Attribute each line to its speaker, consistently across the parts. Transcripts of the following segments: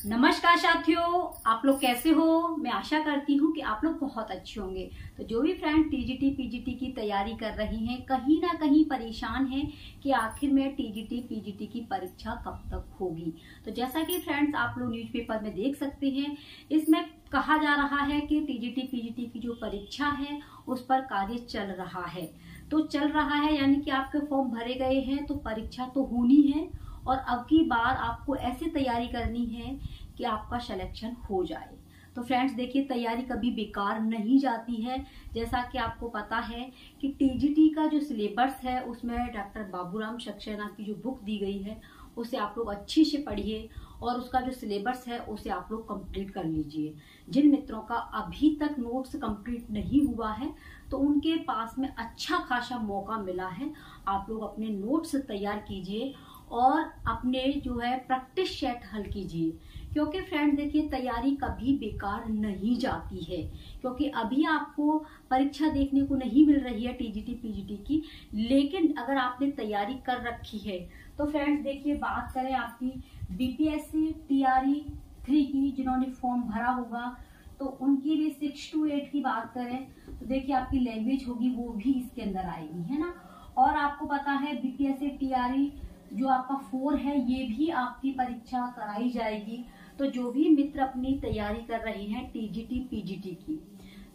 Speaker 1: नमस्कार साथियों, आप लोग कैसे हो। मैं आशा करती हूँ कि आप लोग बहुत अच्छे होंगे। तो जो भी फ्रेंड टीजीटी पीजीटी की तैयारी कर रही हैं, कहीं ना कहीं परेशान हैं कि आखिर में टीजीटी पीजीटी की परीक्षा कब तक होगी। तो जैसा कि फ्रेंड्स आप लोग न्यूज़पेपर में देख सकते हैं, इसमें कहा जा रहा है कि टीजीटी पीजीटी की जो परीक्षा है उस पर कार्य चल रहा है। तो चल रहा है यानी कि आपके फॉर्म भरे गए हैं, तो परीक्षा तो होनी है और अब की बार आपको ऐसे तैयारी करनी है कि आपका सिलेक्शन हो जाए। तो फ्रेंड्स देखिए, तैयारी कभी बेकार नहीं जाती है। जैसा कि आपको पता है कि टीजीटी का जो सिलेबस है उसमें डॉक्टर बाबूराम सक्सेना की जो बुक दी गई है उसे आप लोग अच्छे से पढ़िए और उसका जो सिलेबस है उसे आप लोग कंप्लीट कर लीजिए। जिन मित्रों का अभी तक नोट्स कंप्लीट नहीं हुआ है तो उनके पास में अच्छा खासा मौका मिला है। आप लोग अपने नोट्स तैयार कीजिए और अपने जो है प्रैक्टिस सेट हल कीजिए, क्योंकि फ्रेंड्स देखिए, तैयारी कभी बेकार नहीं जाती है। क्योंकि अभी आपको परीक्षा देखने को नहीं मिल रही है टीजीटी पीजीटी की, लेकिन अगर आपने तैयारी कर रखी है तो फ्रेंड्स देखिए, बात करें आपकी बीपीएससी टीआरई 3 की, जिन्होंने फॉर्म भरा होगा तो उनकी भी 6 to 8 की बात करें तो देखिए आपकी लैंग्वेज होगी वो भी इसके अंदर आएगी, है ना। और आपको पता है बीपीएससी टीआरई जो आपका 4 है ये भी आपकी परीक्षा कराई जाएगी। तो जो भी मित्र अपनी तैयारी कर रहे हैं टीजीटी पीजीटी की,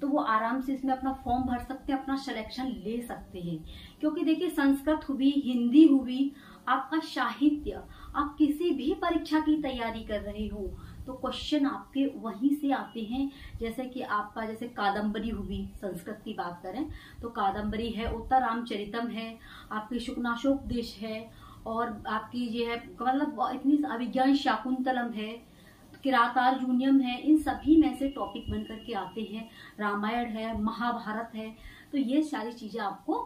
Speaker 1: तो वो आराम से इसमें अपना फॉर्म भर सकते हैं, अपना सिलेक्शन ले सकते हैं। क्योंकि देखिए, संस्कृत हुई, हिंदी हुई, आपका साहित्य, आप किसी भी परीक्षा की तैयारी कर रहे हो तो क्वेश्चन आपके वहीं से आते हैं। जैसे कि आपका जैसे कादम्बरी हुई, संस्कृत की बात करें तो कादम्बरी है, उत्तर रामचरितम है, आपकी शुकनाशोपदेश है, और आपकी ये है मतलब इतनी अभिज्ञान शाकुंतलम है, किरातार्जुनीयम है। इन सभी में से टॉपिक बन करके आते हैं। रामायण है, महाभारत है। तो ये सारी चीजें आपको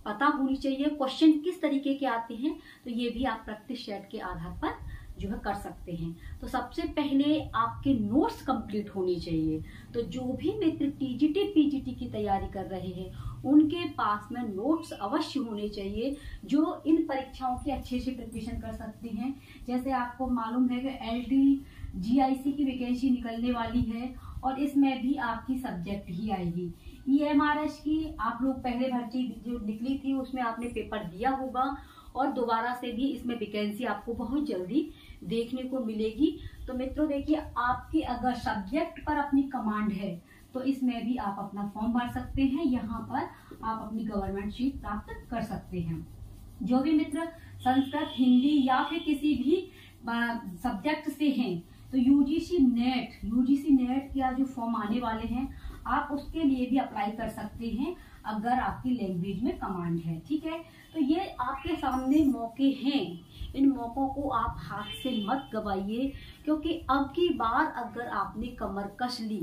Speaker 1: पता होनी चाहिए। क्वेश्चन किस तरीके के आते हैं तो ये भी आप प्रैक्टिस सेट के आधार पर जो है कर सकते हैं। तो सबसे पहले आपके नोट्स कंप्लीट होने चाहिए। तो जो भी मित्र टीजीटी पीजीटी की तैयारी कर रहे हैं उनके पास में नोट्स अवश्य होने चाहिए, जो इन परीक्षाओं की अच्छे से प्रिपरेशन कर सकते हैं। जैसे आपको मालूम है कि एलडी जीआईसी की वैकेंसी निकलने वाली है और इसमें भी आपकी सब्जेक्ट ही आएगी। ईएमआरएस की आप लोग पहले भर्ती जो निकली थी उसमें आपने पेपर दिया होगा और दोबारा से भी इसमें वैकेंसी आपको बहुत जल्दी देखने को मिलेगी। तो मित्रों देखिए, आपकी अगर सब्जेक्ट पर अपनी कमांड है तो इसमें भी आप अपना फॉर्म भर सकते हैं। यहाँ पर आप अपनी गवर्नमेंट सीट प्राप्त कर सकते हैं। जो भी मित्र संस्कृत, हिंदी या फिर किसी भी सब्जेक्ट से हैं तो यूजीसी नेट का जो फॉर्म आने वाले हैं आप उसके लिए भी अप्लाई कर सकते हैं अगर आपकी लैंग्वेज में कमांड है, ठीक है। तो ये आपके सामने मौके हैं, इन मौकों को आप हाथ से मत गवाइए। क्योंकि अब की बार अगर आपने कमर कस ली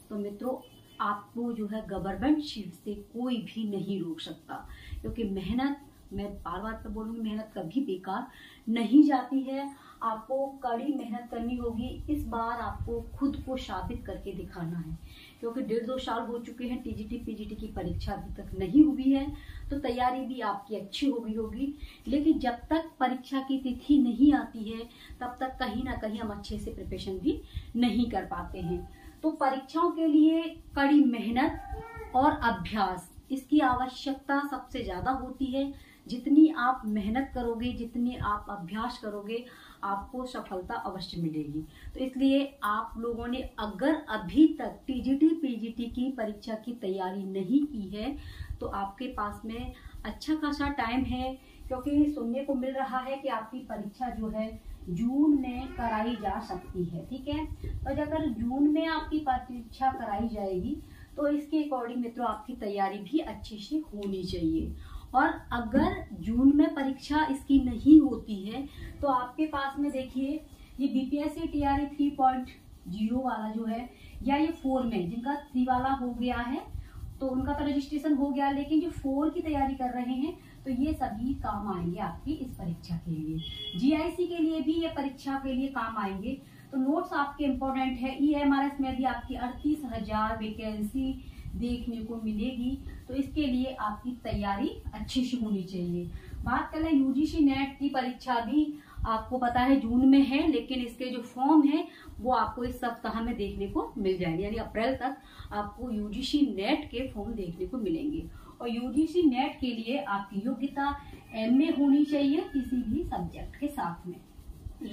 Speaker 1: तो मित्रों आपको जो है गवर्नमेंट सीट से कोई भी नहीं रोक सकता। क्योंकि मेहनत, मैं बार बार तो बोलूंगी, मेहनत कभी बेकार नहीं जाती है। आपको कड़ी मेहनत करनी होगी। इस बार आपको खुद को साबित करके दिखाना है। क्योंकि 1.5-2 साल हो चुके हैं, टीजीटी पीजीटी की परीक्षा अभी तक नहीं हुई है, तो तैयारी भी आपकी अच्छी हो गई होगी। लेकिन जब तक परीक्षा की तिथि नहीं आती है तब तक कहीं ना कहीं हम अच्छे से प्रिपरेशन भी नहीं कर पाते हैं। तो परीक्षाओं के लिए कड़ी मेहनत और अभ्यास, इसकी आवश्यकता सबसे ज्यादा होती है। जितनी आप मेहनत करोगे, जितनी आप अभ्यास करोगे, आपको सफलता अवश्य मिलेगी। तो इसलिए आप लोगों ने अगर अभी तक टीजीटी पीजीटी की परीक्षा की तैयारी नहीं की है तो आपके पास में अच्छा खासा टाइम है। क्योंकि सुनने को मिल रहा है कि आपकी परीक्षा जो है जून में कराई जा सकती है, ठीक है। तो अगर जून में आपकी परीक्षा कराई जाएगी तो इसके अकॉर्डिंग मित्रों आपकी तैयारी भी अच्छी से होनी चाहिए। और अगर जून में परीक्षा इसकी नहीं होती है तो आपके पास में देखिए, ये बीपीएससी टीआरई 3.0 वाला जो है, या ये 4 में जिनका 3 वाला हो गया है तो उनका तो रजिस्ट्रेशन हो गया, लेकिन जो 4 की तैयारी कर रहे हैं तो ये सभी काम आएंगे आपकी इस परीक्षा के लिए। जीआईसी के लिए भी ये परीक्षा के लिए काम आएंगे। तो नोट्स आपके इम्पोर्टेंट है। ईएमआरएस में भी आपकी 38,000 वैकेंसी देखने को मिलेगी। तो इसके लिए आपकी तैयारी अच्छी से होनी चाहिए। बात करें यूजीसी नेट की परीक्षा भी आपको पता है जून में है, लेकिन इसके जो फॉर्म है वो आपको इस सप्ताह में देखने को मिल जाएंगे, यानी अप्रैल तक आपको यूजीसी नेट के फॉर्म देखने को मिलेंगे। और यूजीसी नेट के लिए आपकी योग्यता एमए होनी चाहिए किसी भी सब्जेक्ट के साथ में।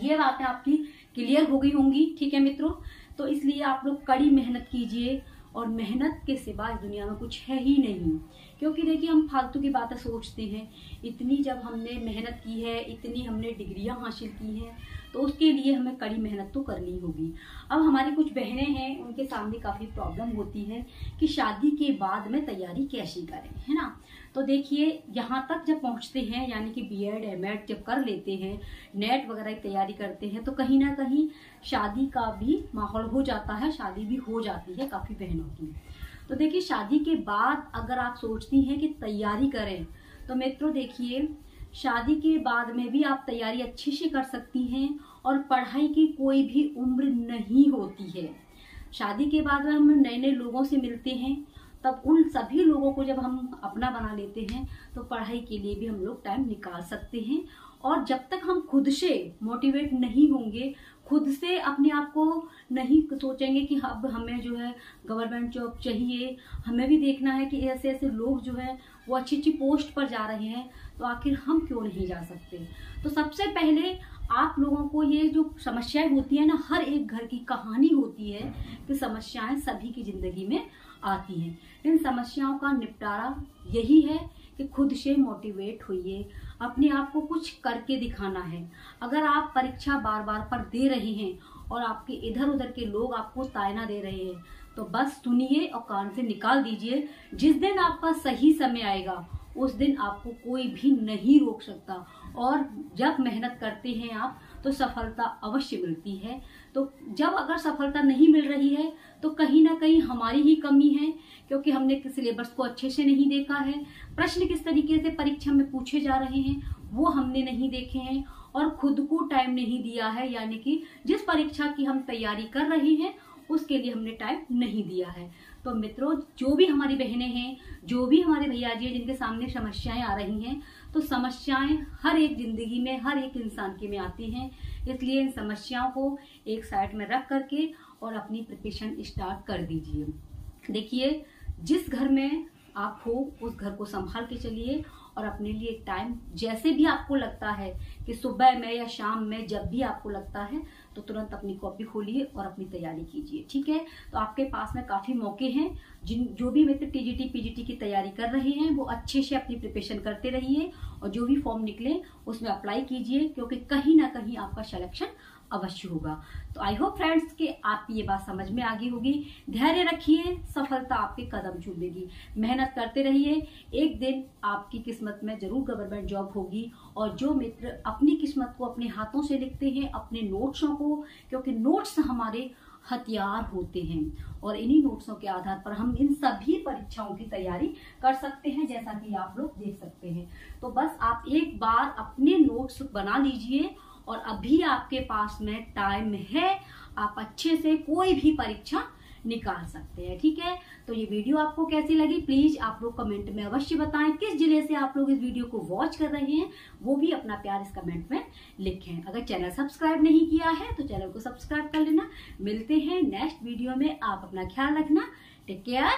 Speaker 1: ये बातें आपकी क्लियर हो गई होंगी, ठीक है मित्रों। तो इसलिए आप लोग कड़ी मेहनत कीजिए, और मेहनत के सिवा इस दुनिया में कुछ है ही नहीं। क्योंकि देखिए हम फालतू की बातें सोचते हैं, इतनी जब हमने मेहनत की है, इतनी हमने डिग्रियां हासिल की हैं, तो उसके लिए हमें कड़ी मेहनत तो करनी होगी। अब हमारी कुछ बहनें हैं, उनके सामने काफ़ी प्रॉब्लम होती है कि शादी के बाद में तैयारी कैसी करें, है ना। तो देखिए यहाँ तक जब पहुँचते हैं, यानी कि बीएड एमएड जब कर लेते हैं, नेट वगैरह की तैयारी करते हैं, तो कहीं ना कहीं शादी का भी माहौल हो जाता है, शादी भी हो जाती है काफ़ी बहनों की। तो देखिए शादी के बाद अगर आप सोचती हैं कि तैयारी करें, तो मित्रों देखिए शादी के बाद में भी आप तैयारी अच्छे से कर सकती हैं, और पढ़ाई की कोई भी उम्र नहीं होती है। शादी के बाद हम नए नए लोगों से मिलते हैं, तब उन सभी लोगों को जब हम अपना बना लेते हैं, तो पढ़ाई के लिए भी हम लोग टाइम निकाल सकते हैं। और जब तक हम खुद से मोटिवेट नहीं होंगे, खुद से अपने आप को नहीं सोचेंगे कि अब हमें जो है गवर्नमेंट जॉब चाहिए, हमें भी देखना है कि ऐसे ऐसे लोग जो है वो अच्छी अच्छी पोस्ट पर जा रहे हैं, तो आखिर हम क्यों नहीं जा सकते। तो सबसे पहले आप लोगों को ये जो समस्याएं होती है ना, हर एक घर की कहानी होती है कि समस्याएं सभी की जिंदगी में आती हैं। इन समस्याओं का निपटारा यही है कि खुद से मोटिवेट होइए, अपने आप को कुछ करके दिखाना है। अगर आप परीक्षा बार बार पर दे रहे हैं और आपके इधर उधर के लोग आपको तायना दे रहे हैं, तो बस सुनिए और कान से निकाल दीजिए। जिस दिन आपका सही समय आएगा, उस दिन आपको कोई भी नहीं रोक सकता। और जब मेहनत करते हैं आप, तो सफलता अवश्य मिलती है। तो जब अगर सफलता नहीं मिल रही है, तो कहीं ना कहीं हमारी ही कमी है, क्योंकि हमने सिलेबस को अच्छे से नहीं देखा है, प्रश्न किस तरीके से परीक्षा में पूछे जा रहे हैं वो हमने नहीं देखे हैं, और खुद को टाइम नहीं दिया है, यानी कि जिस परीक्षा की हम तैयारी कर रहे हैं उसके लिए हमने टाइम नहीं दिया है। तो मित्रों, जो भी हमारी बहनें हैं, जो भी हमारे भैया जी हैं जिनके सामने समस्याएं आ रही हैं, तो समस्याएं हर एक जिंदगी में हर एक इंसान की में आती हैं। इसलिए इन समस्याओं को एक साइड में रख करके और अपनी प्रिपरेशन स्टार्ट कर दीजिए। देखिए जिस घर में आप हो उस घर को संभाल के चलिए, और अपने लिए एक टाइम जैसे भी आपको लगता है कि सुबह में या शाम में, जब भी आपको लगता है, तो तुरंत अपनी कॉपी खोलिए और अपनी तैयारी कीजिए, ठीक है। तो आपके पास में काफी मौके हैं। जो भी मित्र टीजीटी पीजीटी की तैयारी कर रहे हैं वो अच्छे से अपनी प्रिपरेशन करते रहिए, और जो भी फॉर्म निकले उसमें अप्लाई कीजिए, क्योंकि कहीं ना कहीं आपका सिलेक्शन अवश्य होगा। तो आई होप फ्रेंड्स कि आपकी ये बात समझ में आ गई होगी। धैर्य रखिए, सफलता आपके कदम चूमेगी। मेहनत करते रहिए, एक दिन आपकी किस्मत में जरूर गवर्नमेंट जॉब होगी। और जो मित्र अपनी किस्मत को अपने हाथों से लिखते हैं, अपने नोट्सों को, क्योंकि नोट्स हमारे हथियार होते हैं, और इन्हीं नोट्सों के आधार पर हम इन सभी परीक्षाओं की तैयारी कर सकते हैं, जैसा कि आप लोग देख सकते हैं। तो बस आप एक बार अपने नोट्स बना लीजिए, और अभी आपके पास में टाइम है, आप अच्छे से कोई भी परीक्षा निकाल सकते हैं, ठीक है। तो ये वीडियो आपको कैसी लगी प्लीज आप लोग कमेंट में अवश्य बताएं। किस जिले से आप लोग इस वीडियो को वॉच कर रहे हैं वो भी अपना प्यार इस कमेंट में लिखें। अगर चैनल सब्सक्राइब नहीं किया है तो चैनल को सब्सक्राइब कर लेना। मिलते हैं नेक्स्ट वीडियो में, आप अपना ख्याल रखना। Take care.